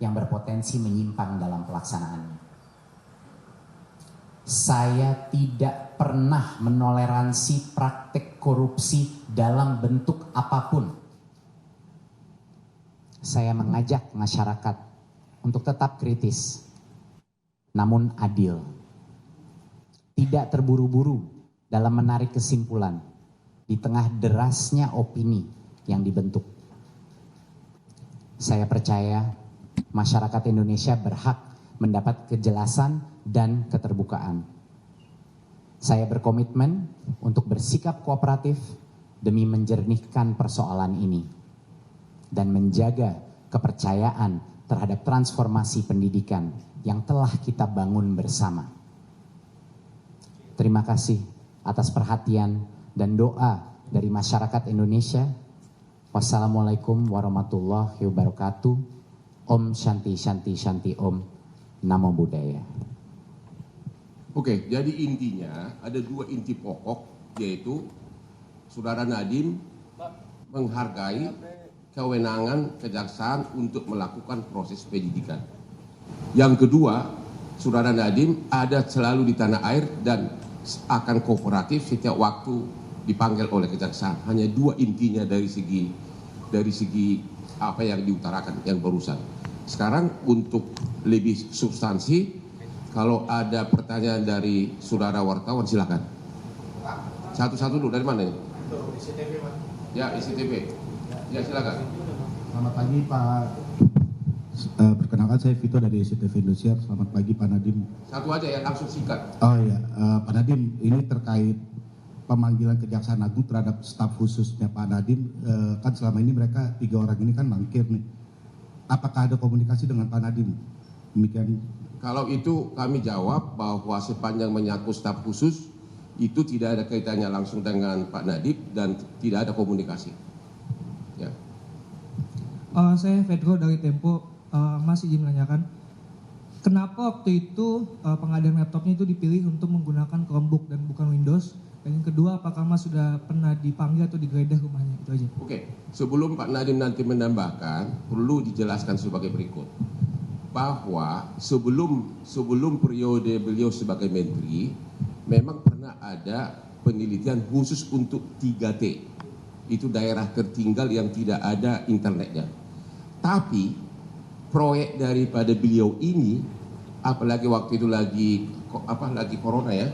yang berpotensi menyimpang dalam pelaksanaannya. Saya tidak pernah menoleransi praktik korupsi dalam bentuk apapun. Saya mengajak masyarakat untuk tetap kritis, namun adil. Tidak terburu-buru dalam menarik kesimpulan di tengah derasnya opini yang dibentuk. Saya percaya masyarakat Indonesia berhak mendapat kejelasan dan keterbukaan. Saya berkomitmen untuk bersikap kooperatif demi menjernihkan persoalan ini dan menjaga kepercayaan terhadap transformasi pendidikan yang telah kita bangun bersama. Terima kasih atas perhatian dan doa dari masyarakat Indonesia. Wassalamualaikum warahmatullahi wabarakatuh. Om Shanti Shanti Shanti Om. Namo Buddhaya. Oke, jadi intinya ada dua inti pokok, yaitu Saudara Nadiem menghargai kewenangan kejaksaan untuk melakukan proses penyidikan. Yang kedua, Saudara Nadiem ada selalu di tanah air dan akan kooperatif setiap waktu dipanggil oleh kejaksaan. Hanya dua intinya dari segi apa yang diutarakan yang barusan. Sekarang untuk lebih substansi, kalau ada pertanyaan dari saudara wartawan silakan. Satu-satu dulu, dari mana ini? ICTV, Pak. Ya, ICTV. Ya, silakan. Selamat pagi, Pak. Perkenalkan saya Vito dari ICTV Indonesia. Selamat pagi, Pak Nadiem. Satu aja ya, langsung singkat. Oh iya, Pak Nadiem, ini terkait pemanggilan Kejaksaan Agung terhadap staf khususnya Pak Nadiem. Kan selama ini mereka 3 orang ini kan mangkir nih. Apakah ada komunikasi dengan Pak Nadiem? Demikian. Kalau itu kami jawab bahwa sepanjang menyangkut staf khusus itu tidak ada kaitannya langsung dengan Pak Nadiem dan tidak ada komunikasi. Ya. Saya Fedro dari Tempo. Mas izin menanyakan, kenapa waktu itu pengadaan laptopnya itu dipilih untuk menggunakan Chromebook dan bukan Windows? Dan yang kedua, apakah Mas sudah pernah dipanggil atau digeledah rumahnya? Itu aja. Oke, sebelum Pak Nadiem nanti menambahkan, perlu dijelaskan sebagai berikut. Bahwa sebelum periode beliau sebagai menteri, memang pernah ada penelitian khusus untuk 3T. Itu daerah tertinggal yang tidak ada internetnya. Tapi proyek daripada beliau ini, apalagi waktu itu lagi corona ya,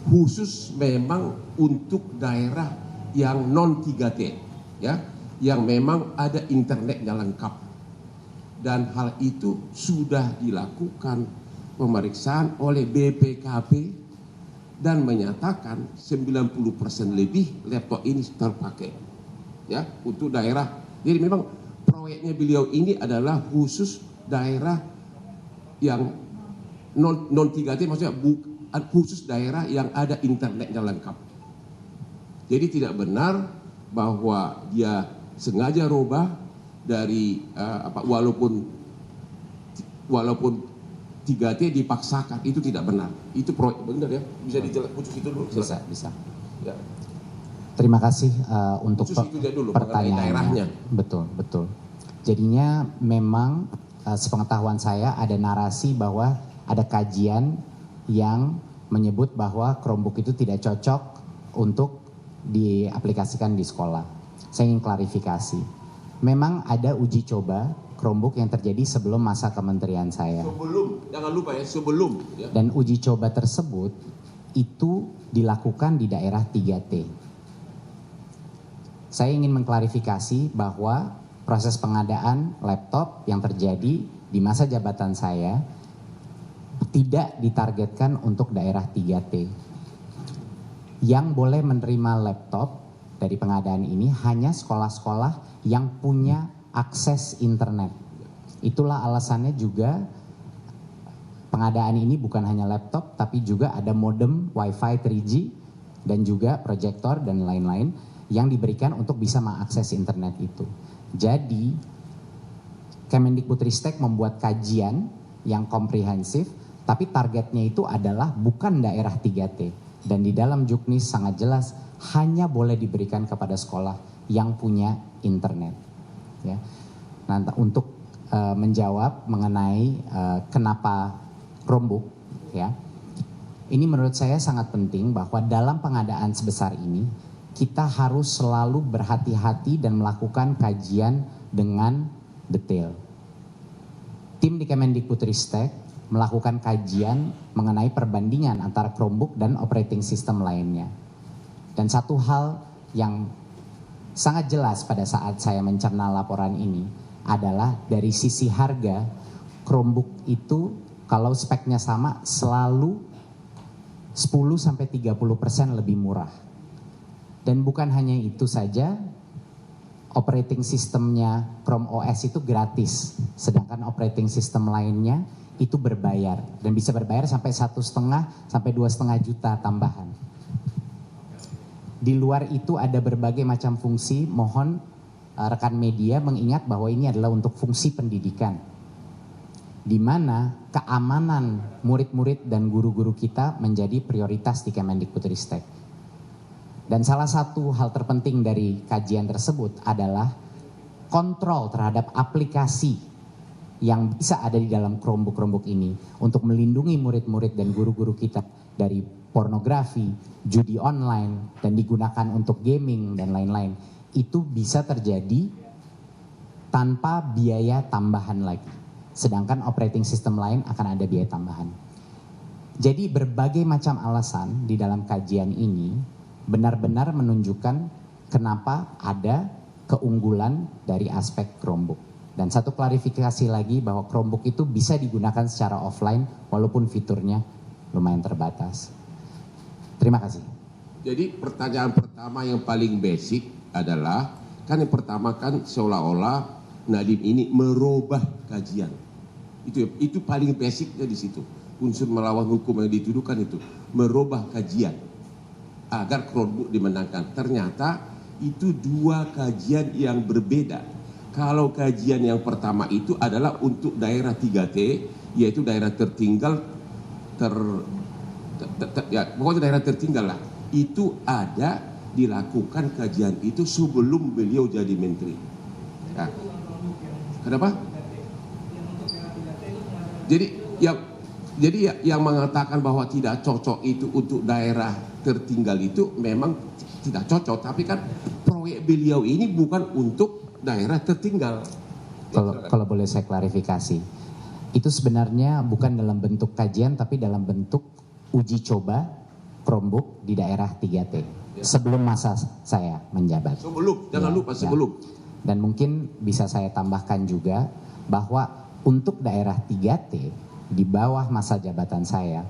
khusus memang untuk daerah yang non 3T, ya, yang memang ada internetnya lengkap. Dan hal itu sudah dilakukan pemeriksaan oleh BPKP dan menyatakan 90% lebih laptop ini terpakai, ya, untuk daerah. Jadi memang proyeknya beliau ini adalah khusus daerah yang non 3T, maksudnya khusus daerah yang ada internetnya lengkap. Jadi tidak benar bahwa dia sengaja robah dari walaupun 3T dipaksakan, itu tidak benar. Itu proyek benar ya. Bisa dijelaskan itu dulu. Bisa. Ya. Terima kasih untuk pertanyaannya. Betul. Jadinya memang sepengetahuan saya ada narasi bahwa ada kajian yang menyebut bahwa Chromebook itu tidak cocok untuk diaplikasikan di sekolah. Saya ingin klarifikasi. Memang ada uji coba Chromebook yang terjadi sebelum masa kementerian saya. Jangan lupa ya, sebelum. Ya. Dan uji coba tersebut itu dilakukan di daerah 3T. Saya ingin mengklarifikasi bahwa proses pengadaan laptop yang terjadi di masa jabatan saya tidak ditargetkan untuk daerah 3T. Yang boleh menerima laptop dari pengadaan ini hanya sekolah-sekolah yang punya akses internet. Itulah alasannya juga pengadaan ini bukan hanya laptop, tapi juga ada modem Wi-Fi 3G dan juga proyektor dan lain-lain yang diberikan untuk bisa mengakses internet itu. Jadi Kemendikbudristek membuat kajian yang komprehensif, tapi targetnya itu adalah bukan daerah 3T. Dan di dalam Juknis sangat jelas hanya boleh diberikan kepada sekolah yang punya internet. Ya. Nah, untuk menjawab mengenai kenapa Chromebook, ya. Ini menurut saya sangat penting bahwa dalam pengadaan sebesar ini kita harus selalu berhati-hati dan melakukan kajian dengan detail. Tim di Kemendikbudristek melakukan kajian mengenai perbandingan antara Chromebook dan operating system lainnya. Dan satu hal yang sangat jelas pada saat saya mencerna laporan ini adalah dari sisi harga, Chromebook itu kalau speknya sama selalu 10-30% lebih murah. Dan bukan hanya itu saja, operating sistemnya Chrome OS itu gratis, sedangkan operating system lainnya itu berbayar dan bisa berbayar sampai 1,5 sampai 2,5 juta tambahan. Di luar itu ada berbagai macam fungsi, mohon rekan media mengingat bahwa ini adalah untuk fungsi pendidikan, di mana keamanan murid-murid dan guru-guru kita menjadi prioritas di Kemendikbudristek. Dan salah satu hal terpenting dari kajian tersebut adalah kontrol terhadap aplikasi yang bisa ada di dalam Chromebook ini untuk melindungi murid-murid dan guru-guru kita dari pornografi, judi online, dan digunakan untuk gaming dan lain-lain. Itu bisa terjadi tanpa biaya tambahan lagi. Sedangkan operating system lain akan ada biaya tambahan. Jadi berbagai macam alasan di dalam kajian ini benar-benar menunjukkan kenapa ada keunggulan dari aspek Chromebook. Dan satu klarifikasi lagi bahwa Chromebook itu bisa digunakan secara offline walaupun fiturnya lumayan terbatas. Terima kasih. Jadi pertanyaan pertama yang paling basic adalah, kan yang pertama kan seolah-olah Nadiem ini merubah kajian. Itu paling basicnya di situ. Unsur melawan hukum yang dituduhkan itu merubah kajian agar Chromebook dimenangkan. Ternyata itu dua kajian yang berbeda. Kalau kajian yang pertama itu adalah untuk daerah 3T, yaitu daerah tertinggal, pokoknya daerah tertinggal lah. Itu ada dilakukan kajian itu sebelum beliau jadi menteri. Nah, kenapa? Jadi yang mengatakan bahwa tidak cocok itu untuk daerah tertinggal itu memang tidak cocok. Tapi kan proyek beliau ini bukan untuk daerah tertinggal. Kalau boleh saya klarifikasi, itu sebenarnya bukan dalam bentuk kajian tapi dalam bentuk uji coba Chromebook di daerah 3T. Sebelum masa saya menjabat. Sebelum, jangan lupa sebelum. Dan mungkin bisa saya tambahkan juga bahwa untuk daerah 3T di bawah masa jabatan saya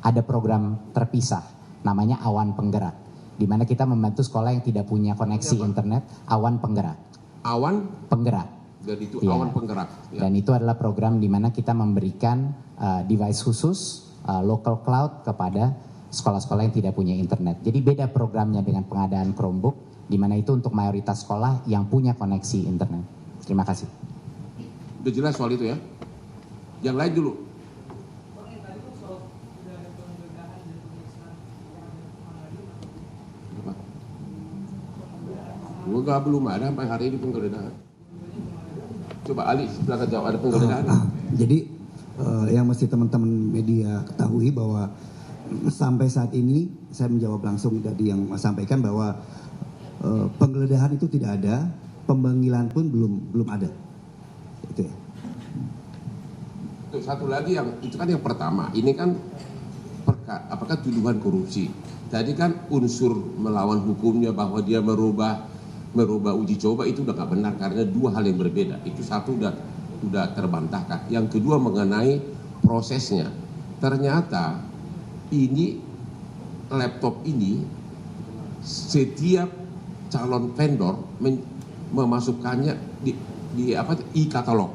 ada program terpisah namanya Awan Penggerak, di mana kita membantu sekolah yang tidak punya koneksi internet. Awan Penggerak. Awan Penggerak. Dan itu Ya. awan penggerak. Ya. Dan itu adalah program di mana kita memberikan device khusus local cloud kepada sekolah-sekolah yang tidak punya internet. Jadi beda programnya dengan pengadaan Chromebook, di mana itu untuk mayoritas sekolah yang punya koneksi internet. Terima kasih. Udah jelas soal itu ya. Yang lain dulu. Enggak, belum ada sampai hari ini penggeledahan. Coba Ali silakan jawab, ada penggeledahan. Jadi yang mesti teman-teman media ketahui bahwa sampai saat ini saya menjawab langsung tadi yang Mas sampaikan bahwa penggeledahan itu tidak ada, pemanggilan pun belum ada. Itu ya. Tuh, satu lagi yang itu kan yang pertama, ini kan apakah tuduhan korupsi. Tadi kan unsur melawan hukumnya bahwa dia merubah uji coba itu udah nggak benar karena dua hal yang berbeda. Itu satu udah terbantahkan. Yang kedua mengenai prosesnya. Ternyata ini laptop ini setiap calon vendor memasukkannya di e-katalog.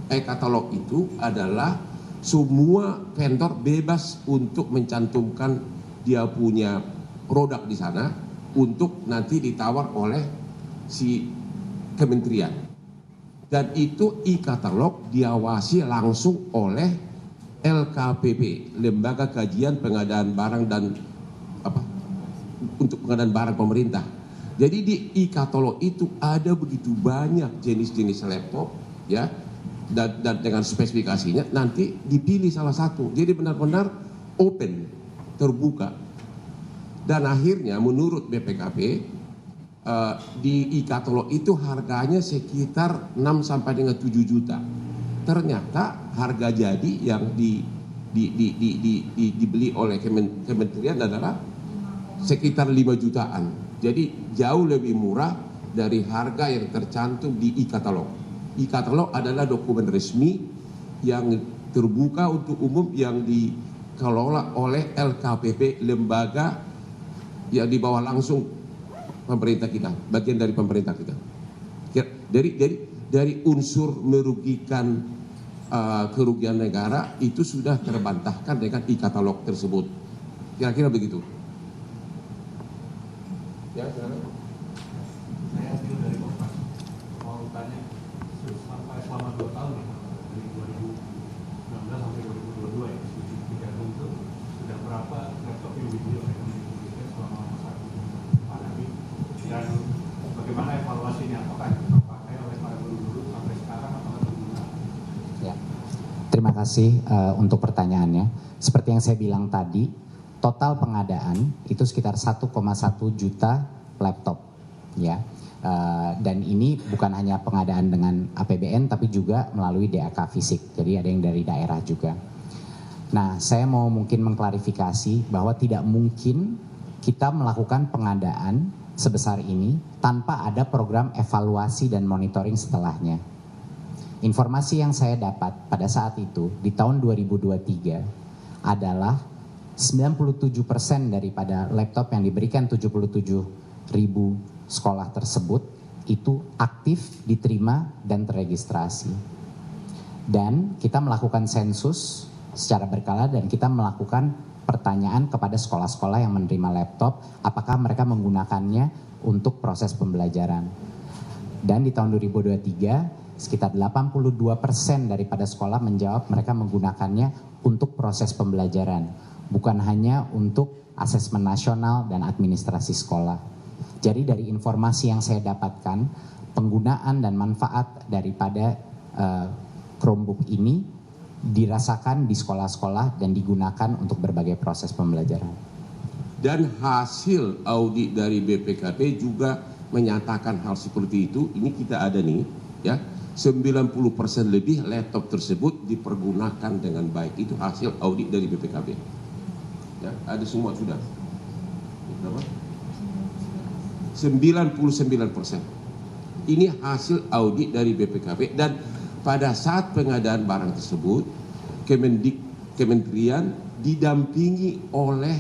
E-katalog itu adalah semua vendor bebas untuk mencantumkan dia punya produk di sana untuk nanti ditawar oleh si kementerian. Dan itu e-katalog diawasi langsung oleh LKPP, Lembaga Kajian Pengadaan Barang dan untuk pengadaan barang pemerintah. Jadi di e-katalog itu ada begitu banyak jenis-jenis laptop, ya, dan dengan spesifikasinya nanti dipilih salah satu. Jadi benar-benar open, terbuka. Dan akhirnya menurut BPKP di e-katalog itu harganya sekitar 6 sampai dengan 7 juta. Ternyata harga jadi yang dibeli oleh kementerian adalah sekitar 5 jutaan. Jadi jauh lebih murah dari harga yang tercantum di e-katalog. E-katalog adalah dokumen resmi yang terbuka untuk umum yang dikelola oleh LKPP, lembaga yang di bawah langsung pemerintah kita, bagian dari pemerintah kita. Dari unsur merugikan kerugian negara itu sudah terbantahkan dengan e-katalog tersebut. Kira-kira begitu. Ya, sekarang. Saya hasil dari Kompas mau tanya selama 2 tahun ya, dari 2019 sampai 2022 ya, digantung itu sudah berapa laptop yang dibeli oleh Kemendikbud selama masa pandemi, dan bagaimana evaluasinya, apakah terpakai oleh para guru-guru sampai sekarang atau belum? Ya. Terima kasih untuk pertanyaannya. Seperti yang saya bilang tadi, total pengadaan itu sekitar 1,1 juta laptop, ya. Dan ini bukan hanya pengadaan dengan APBN tapi juga melalui DAK fisik. Jadi ada yang dari daerah juga. Nah, saya mau mungkin mengklarifikasi bahwa tidak mungkin kita melakukan pengadaan sebesar ini tanpa ada program evaluasi dan monitoring setelahnya. Informasi yang saya dapat pada saat itu di tahun 2023 adalah 97% daripada laptop yang diberikan 77.000 sekolah tersebut itu aktif, diterima, dan terregistrasi. Dan kita melakukan sensus secara berkala dan kita melakukan pertanyaan kepada sekolah-sekolah yang menerima laptop, apakah mereka menggunakannya untuk proses pembelajaran. Dan di tahun 2023, sekitar 82% daripada sekolah menjawab mereka menggunakannya untuk proses pembelajaran, bukan hanya untuk asesmen nasional dan administrasi sekolah. Jadi dari informasi yang saya dapatkan, penggunaan dan manfaat daripada Chromebook ini dirasakan di sekolah-sekolah dan digunakan untuk berbagai proses pembelajaran. Dan hasil audit dari BPKP juga menyatakan hal seperti itu. Ini kita ada nih, ya, 90% lebih laptop tersebut dipergunakan dengan baik. Itu hasil audit dari BPKP. Ya, ada semua sudah. Berapa? 99%. Ini hasil audit dari BPKP, dan pada saat pengadaan barang tersebut kementerian didampingi oleh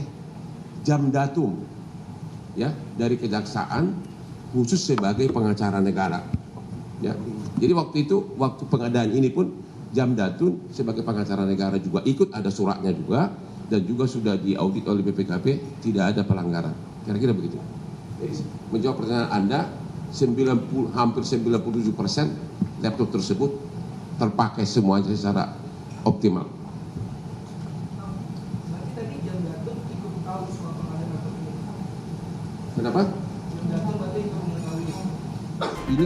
Jamdatum, ya, dari kejaksaan khusus sebagai pengacara negara, ya. Jadi waktu pengadaan ini pun Jamdatum sebagai pengacara negara juga ikut, ada suratnya juga, dan juga sudah diaudit oleh BPKP, tidak ada pelanggaran. Kira-kira begitu. Menjawab pertanyaan Anda, hampir 97% laptop tersebut terpakai semuanya secara optimal. Berarti tadi Jamdatum ikut tahu soal pengadaan laptop ini. Kenapa? Jamdatum berarti ikut mengetahui. Ini